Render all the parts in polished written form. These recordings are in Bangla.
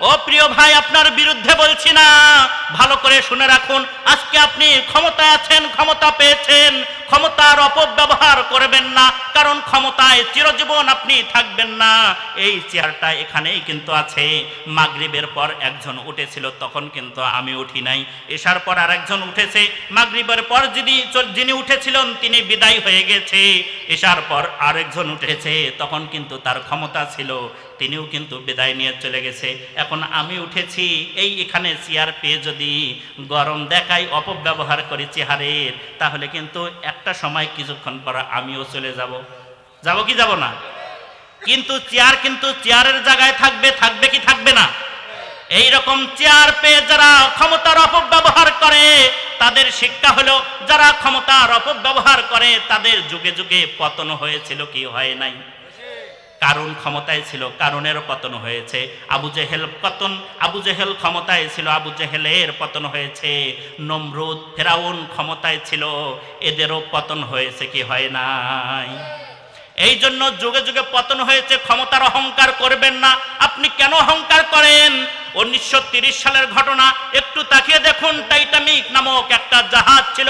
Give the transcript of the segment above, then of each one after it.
ও প্রিয় ভাই, আপনার বিরুদ্ধে বলছি না, ভালো করে শুনে রাখুন। আজকে আপনি ক্ষমতায় আছেন, ক্ষমতা পেয়েছেন, ক্ষমতার অপব্যবহার করবেন না, কারণ ক্ষমতায় চিরজীবন আপনি থাকবেন না। এই চেয়ারটা এখানেই কিন্তু আছে। মাগরিবের পর একজন উঠেছিল, তখন কিন্তু আমি উঠি নাই। এশার পর আরেকজন উঠেছে, মাগরিবের পর যিনি উঠেছিলেন তিনি বিদায় হয়ে গেছে। এশার পর আরেকজন উঠেছে, তখন কিন্তু তার ক্ষমতা ছিল, তিনিও কিন্তু বিদায় নিয়ে চলে গেছে। এখন আমি উঠেছি, এই এখানে চেয়ার পেয়ে যদি গরম দেখাই, অপব্যবহার করি চেহারের, তাহলে কিন্তু একটা সময় কিছুক্ষণ পর আমিও চলে যাব। যাব কি যাব না? কিন্তু চেয়ার কিন্তু চেয়ারের জায়গায় থাকবে, থাকবে কি থাকবে না? এই রকম চেয়ার পেয়ে যারা ক্ষমতার অপব্যবহার করে, তাদের শিক্ষা হলো, যারা ক্ষমতার অপব্যবহার করে তাদের যুগে যুগে পতন হয়েছিল কি হয় নাই? কারণ ক্ষমতায় ছিল, কারণের পতন হয়েছে। আবু জেহেল ক্ষমতায় ছিল, আবু জেহেলের পতন হয়েছে। নমরুদ, ফেরাউন ক্ষমতায় ছিল, এদেরও পতন হয়েছে কি হয় নাই? এই জন্য যুগে যুগে পতন হয়েছে। ক্ষমতার অহংকার করবেন না। আপনি কেন অহংকার করেন? 1930 সালের ঘটনা একটু তাকিয়ে দেখুন। টাইটানিক নামক একটা জাহাজ ছিল,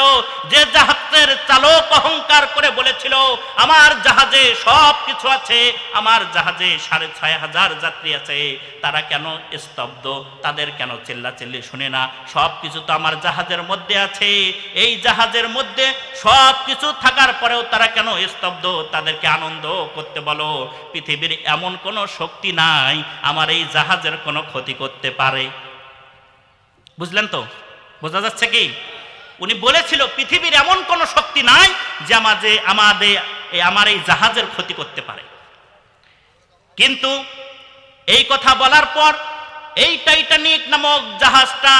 যে জাহাজের চালক অহংকার করে বলেছিল, আমার জাহাজে সব কিছু আছে, আমার জাহাজে 6500 যাত্রী আছে, তারা কেন স্তব্ধ? তাদের কেন চিল্লাচিল্লি শুনে না? সব কিছু তো আমার জাহাজের মধ্যে আছে। এই জাহাজের মধ্যে সব কিছু থাকার পরেও তারা কেন স্তব্ধ? তাদেরকে আনন্দ করতে বলো। পৃথিবীর এমন কোনো শক্তি নাই আমার এই জাহাজের কোনো ক্ষতি করতে পারে। বুঝলেন তো? বোঝা যাচ্ছে কি? উনি বলেছিল পৃথিবীর এমন কোনো শক্তি নাই যে আমার এই জাহাজের ক্ষতি করতে পারে। কিন্তু এই কথা বলার পর এই টাইটানিক নামক জাহাজটা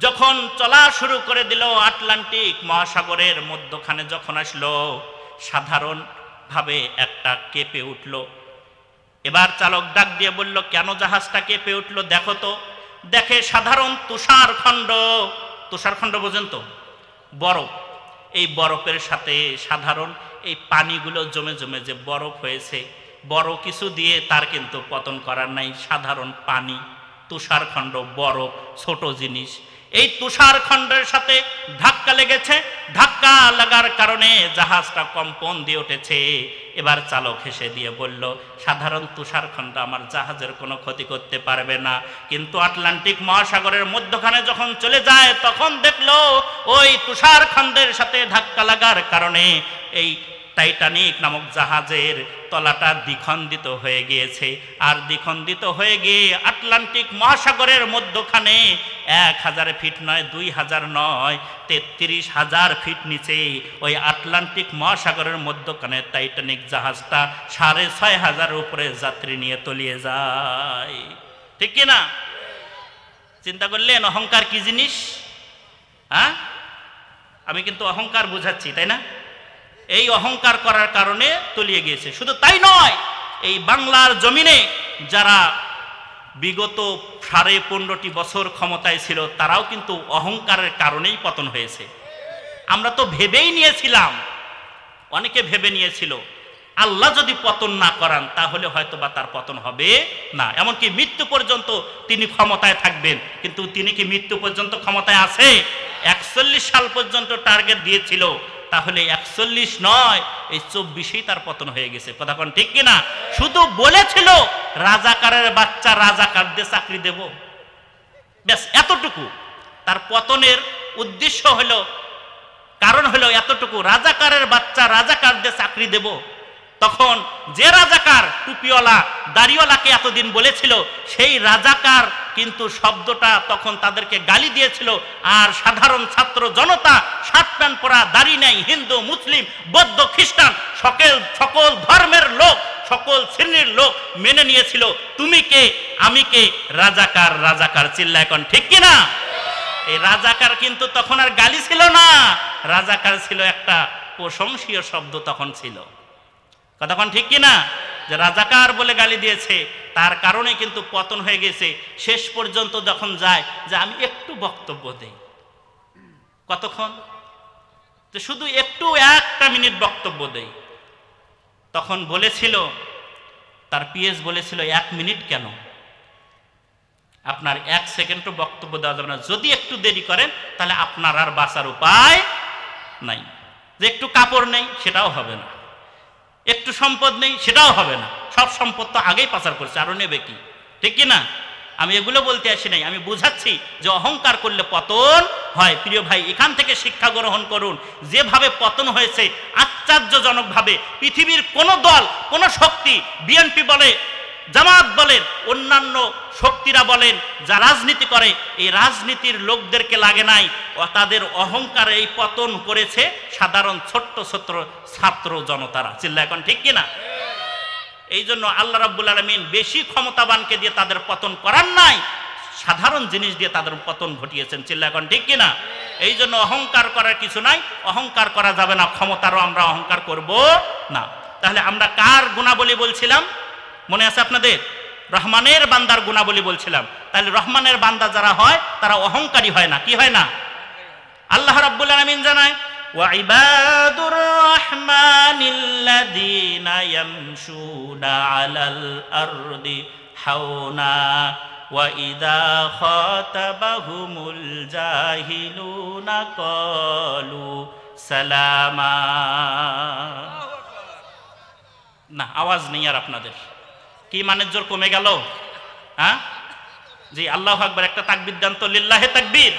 যখন চলা শুরু করে দিল, আটলান্টিক মহাসাগরের মধ্যখানে যখন আসলো, সাধারণভাবে একটা কেঁপে উঠল। এবার চালক ডাক দিয়ে বলল, কেন জাহাজটা কেঁপে উঠল দেখো তো। দেখে সাধারণ তুষারখণ্ড বোঝেন তো, বরফ, এই বরফের সাথে সাধারণ এই পানিগুলো জমে জমে যে বরফ হয়েছে, বড় কিছু দিয়ে তার কিন্তু পতন করার নাই। সাধারণ পানি, তুষারখণ্ড, বরফ ছোট জিনিস। এই তুষারখণ্ডের সাথে ধাক্কা লেগেছে, ধাক্কা লাগার কারণে জাহাজটা কম্পন দিয়ে উঠেছে। এবার চালক হেসে দিয়ে বলল, সাধারণ তুষারখণ্ড আমার জাহাজের কোনো ক্ষতি করতে পারবে না। কিন্তু আটলান্টিক মহাসাগরের মধ্যখানে যখন চলে যায়, তখন দেখলো ওই তুষারখণ্ডের সাথে ধাক্কা লাগার কারণে এই টাইটানিক নামক জাহাজের তলাটা দ্বিখণ্ডিত হয়ে গিয়েছে। আর দ্বিখণ্ডিত হয়ে গিয়ে আটলান্টিক মহাসাগরের মধ্যখানে 1000 ফিট নয়, 2000 নয়, 33,000 ফিট নিচে ওই আটলান্টিক মহাসাগরের মধ্যখানে টাইটানিক জাহাজটা 6500 উপরে যাত্রী নিয়ে তলিয়ে যায়। ঠিক কিনা? চিন্তা করলেন অহংকার কি জিনিস? হ্যাঁ, আমি কিন্তু অহংকার বুঝাচ্ছি, তাই না? এই অহংকার করার কারণে তলিয়ে গিয়েছে। শুধু তাই নয়, এই বাংলার জমিনে যারা বিগত 15.5 বছর ক্ষমতায় ছিল, তারাও কিন্তু অহংকারের কারণেই পতন হয়েছে। আমরা তো ভেবেই নিয়েছিলাম, অনেকে ভেবে নিয়েছিল আল্লাহ যদি পতন না করান তাহলে হয়তো বা তার পতন হবে না, এমনকি মৃত্যু পর্যন্ত তিনি ক্ষমতায় থাকবেন। কিন্তু তিনি কি মৃত্যু পর্যন্ত ক্ষমতায় আছে? 41 সাল পর্যন্ত টার্গেট দিয়েছিল, তাহলে 41 নয়, এই 24-এই তার পতন হয়ে গেছে। কথা কোন ঠিক কিনা? শুধু বলেছিল রাজাকারের বাচ্চা রাজাকারদের চাকরি দেব, ব্যাস এতটুকু। তার পতনের উদ্দেশ্য হলো, কারণ হলো এতটুকু, রাজাকারের বাচ্চা রাজাকারদের চাকরি দেব। তখন যে রাজাকার টুপিওয়ালা দাড়িওয়ালাকে এতদিন বলেছিল, সেই রাজাকার কিন্তু শব্দটা তখন তাদেরকে গালি দিয়েছিল। আর সাধারণ ছাত্র জনতা, শার্ট প্যান্ট পরা, দাড়ি নাই, হিন্দু মুসলিম বৌদ্ধ খ্রিস্টান সকল ধর্মের লোক, সকল শ্রেণীর লোক মেনে নিয়েছিল, তুমি কে আমি কে, রাজাকার রাজাকার চিল্লা। এখন ঠিক কিনা? এই রাজাকার কিন্তু তখন আর গালি ছিল না, রাজাকার ছিল একটা প্রশংসনীয় শব্দ তখন ছিল। কতক্ষণ ঠিক কিনা? যে রাজাকার বলে গালি দিয়েছে, তার কারণে কিন্তু পতন হয়ে গেছে। শেষ পর্যন্ত যখন যায় যে আমি একটু বক্তব্য দেই, কতক্ষণ, তো শুধু একটু 1 মিনিট বক্তব্য দেই, তখন বলেছিল তার পিএস বলেছিল 1 মিনিট কেন, আপনার 1 সেকেন্ডও বক্তব্য দেওয়া যাবে না। যদি একটু দেরি করেন তাহলে আপনার আর বাঁচার উপায় নাই। যে একটু কাপড় নেই সেটাও হবে না, একটু সম্পদ নেই সেটাও হবে না। সব সম্পদ তো আগেই পাচার করছে, আরো নেবে কি? ঠিক কি না? আমি এগুলো বলতে আসি নাই, আমি বুঝাচ্ছি যে অহংকার করলে পতন হয়। প্রিয় ভাই, এখান থেকে শিক্ষা গ্রহণ করুন। যেভাবে পতন হয়েছে আশ্চর্যজনকভাবে, পৃথিবীর কোন দল, কোন শক্তি, বিএনপি বলে, জামাত বলেন, অন্যান্য শক্তিরা বলেন, যা রাজনীতি করে, এই রাজনীতির লোকদেরকে লাগে নাই, তাদের অহংকারে এই পতন করেছে সাধারণ ছোট্ট ছোট্ট ছাত্র জনতারা। চিল্লা এখন ঠিক কিনা? এই জন্য আল্লাহ রাব্বুল আলামিন বেশি ক্ষমতাবানকে দিয়ে তাদের পতন করার নাই, সাধারণ জিনিস দিয়ে তাদের পতন ঘটিয়েছেন। চিল্লা এখন ঠিক কিনা? এই জন্য অহংকার করার কিছু নাই, অহংকার করা যাবে না, ক্ষমতারও আমরা অহংকার করব না। তাহলে আমরা কার গুণাবলী বলছিলাম মনে আছে আপনাদের? রহমানের বান্দার গুণাবলী বলছিলাম। তাহলে রহমানের বান্দা যারা হয় তারা অহংকারী হয় না। কি হয় না? আল্লাহ রাব্বুল আলামিন জানায়, ওয়া ইবাদুর রাহমানিল্লাযীনা ইয়ামশুনা আলাল আরদি হাওনা ওয়া ইযা খাতাবাহুমুল জাহিলুনা ক্বালু সালামা। না, আওয়াজ নেই আর আপনাদের। কি মানের জোর কমে গেল? হ্যাঁ জি, আল্লাহু আকবার। একটা তাকবীর দেন তো, লিল্লাহে তাকবীর।